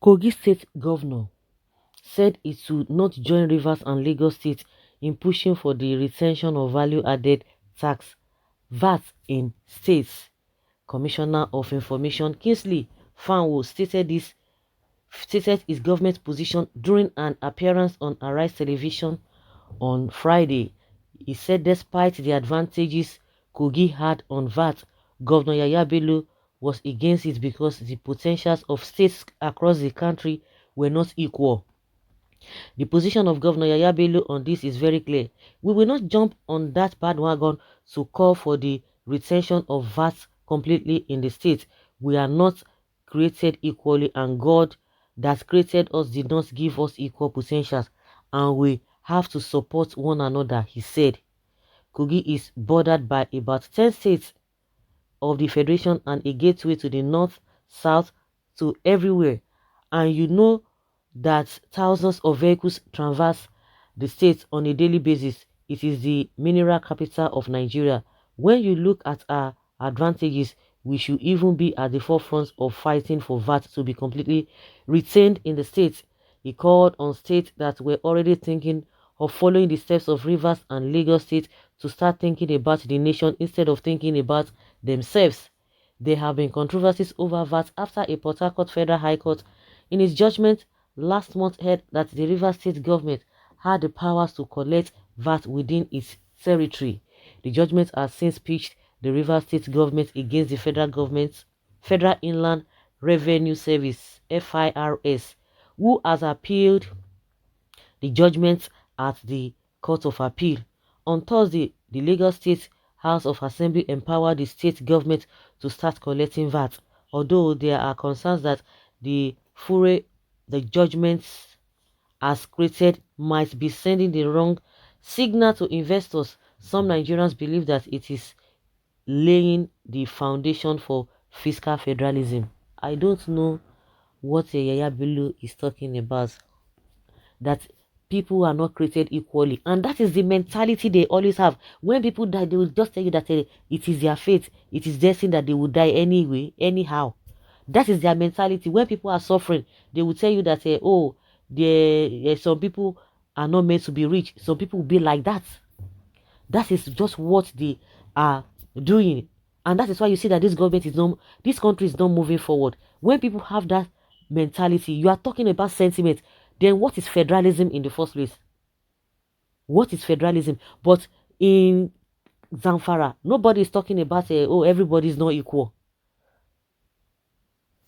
Kogi State Governor said it would not join Rivers and Lagos State in pushing for the retention of value-added tax VAT in states. Commissioner of Information Kingsley Fanwo stated his government position during an appearance on Arise Television on Friday. He said despite the advantages Kogi had on VAT, Governor Yahaha Bello was against it because the potentials of states across the country were not equal. The position of Governor Yahaha Bello on this is very clear. We will not jump on that bandwagon to call for the retention of VAT completely in the state. We are not created equally, and God that created us did not give us equal potentials, and we have to support one another, he said. Kogi is bordered by about 10 states of the federation and a gateway to the north, south, to everywhere. And you know that thousands of vehicles traverse the state on a daily basis. It is the mineral capital of Nigeria. When you look at our advantages, we should even be at the forefront of fighting for VAT to be completely retained in the state. He called on states that were already thinking of following the steps of Rivers and Lagos State to start thinking about the nation instead of thinking about themselves. There have been controversies over VAT after a Port Harcourt Federal High Court, in its judgment last month, held that the Rivers State government had the powers to collect VAT within its territory. The judgment has since pitched the Rivers State government against the federal government's Federal Inland Revenue Service (FIRS), who has appealed the judgment at the Court of Appeal. On Thursday, the Lagos State House of Assembly empowered the state government to start collecting VAT, although there are concerns that the furor the judgments has created might be sending the wrong signal to investors. Some Nigerians believe that it is laying the foundation for fiscal federalism. I don't know what Yahaha Bello is talking about. That people are not created equally, and that is the mentality they always have. When people die, they will just tell you that it is their fate, it is their sin that they will die anyway, anyhow. That is their mentality. When people are suffering, they will tell you that oh, some people are not meant to be rich, some people will be like that. That is just what they are doing, and that is why you see that this country is not moving forward. When people have that mentality, you are talking about sentiment, then what is federalism in the first place? What is federalism? But in Zamfara, nobody is talking about oh, everybody is not equal.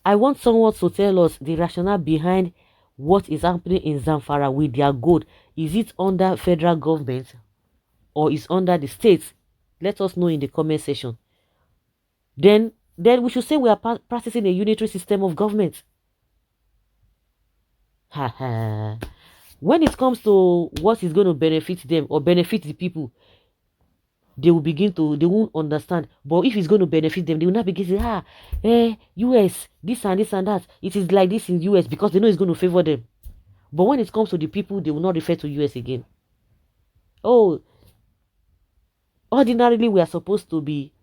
I want someone to tell us the rationale behind what is happening in Zamfara with their gold. Is it under federal government or is under the states? Let us know in the comment section. Then we should say we are practicing a unitary system of government. When it comes to what is going to benefit them or benefit the people, they won't understand. But if it's going to benefit them, they will not begin to say, US, this and this and that. It is like this in US because they know it's going to favor them. But when it comes to the people, they will not refer to US again. Oh, ordinarily we are supposed to be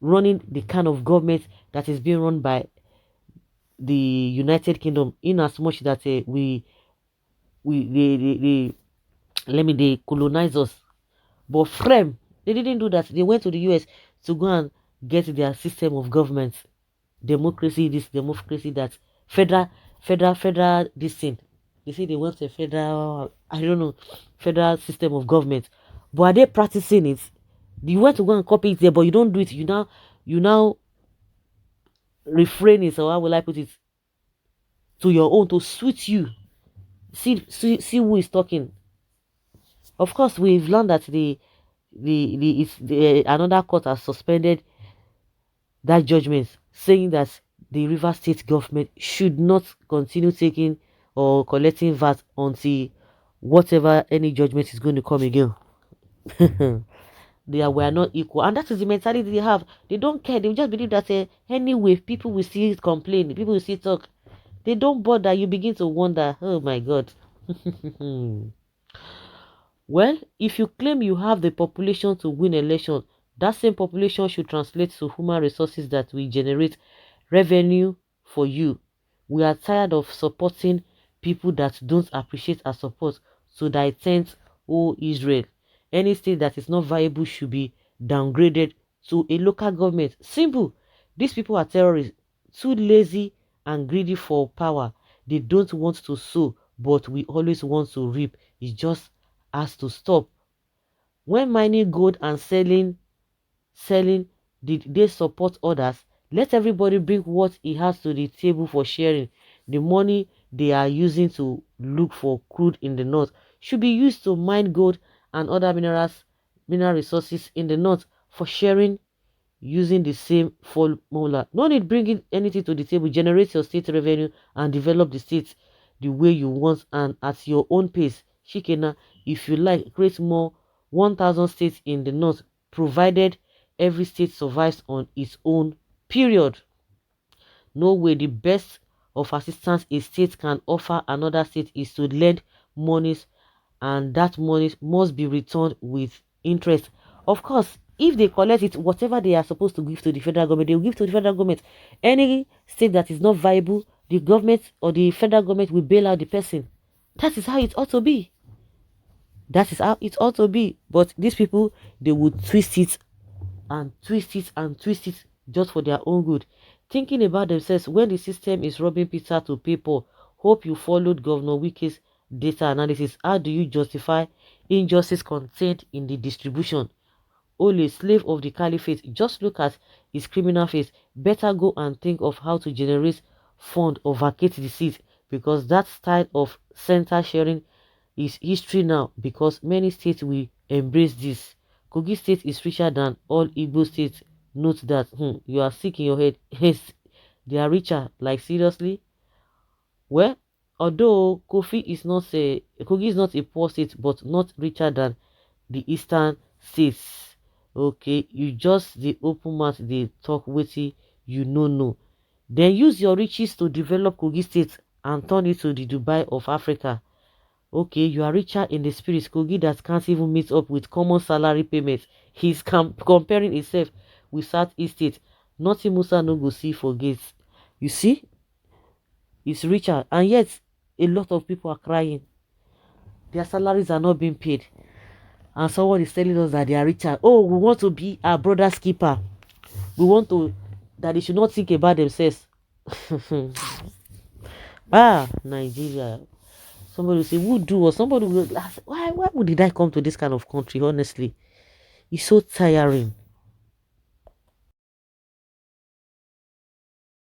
running the kind of government that is being run by the United Kingdom, in as much that they colonize us. But they didn't do that. They went to the US to go and get their system of government. Democracy, this democracy, that federal this thing. They say they want a federal, I don't know, federal system of government. But are they practicing it? You want to go and copy it there, but you don't do it. You now refrain it, or how will I put it, to your own, to suit you. See who is talking. Of course, we've learned that another court has suspended that judgment, saying that the River State government should not continue taking or collecting VAT until whatever any judgment is going to come again. They were not equal, and that is the mentality they have. They don't care. They just believe that anyway, people will still complain, people will still talk. They don't bother. You begin to wonder, oh my God. Well, if you claim you have the population to win election, that same population should translate to human resources that will generate revenue for you. We are tired of supporting people that don't appreciate our support. So that it sends, oh Israel, any state that is not viable should be downgraded to a local government. Simple. These people are terrorists, too lazy and greedy for power. They don't want to sow, but we always want to reap. It just has to stop. When mining gold and selling, did they support others? Let everybody bring what he has to the table for sharing. The money they are using to look for crude in the north should be used to mine gold and other mineral resources in the north for sharing using the same formula. No need bringing anything to the table. Generate your state revenue and develop the state the way you want and at your own pace. Shikena, if you like, create more 1,000 states in the north, provided every state survives on its own. Period. No way. The best of assistance a state can offer another state is to lend monies, and that money must be returned with interest. Of course, if they collect it, whatever they are supposed to give to the federal government, they will give to the federal government. Any state that is not viable, the government or the federal government will bail out the person. That is how it ought to be. That is how it ought to be. But these people, they would twist it and twist it and twist it just for their own good. Thinking about themselves when the system is robbing Peter to pay Paul. Hope you followed Governor Wike's data analysis. How do you justify injustice contained in the distribution? Only slave of the caliphate. Just look at his criminal face. Better go and think of how to generate fund or vacate the seat, because that style of center sharing is history now, because many states will embrace this. Kogi state is richer than all Igbo states. Note that. You are sick in your head. Yes, they are richer. Like seriously? Well, although Kogi is not a poor state, but not richer than the eastern states. Okay, you just the open mouth they talk wetin you no. Then use your riches to develop Kogi state and turn it to the Dubai of Africa. Okay, you are richer in the spirit. Kogi that can't even meet up with common salary payments. He's comparing himself with Southeast state. Nothing Musa no go see for gates. You see, he's richer, and yet a lot of people are crying. Their salaries are not being paid. And someone is telling us that they are richer. Oh, we want to be our brother's keeper. We want to, that they should not think about themselves. Nigeria. Somebody will say, who do, or somebody will ask, why did I come to this kind of country? Honestly, it's so tiring.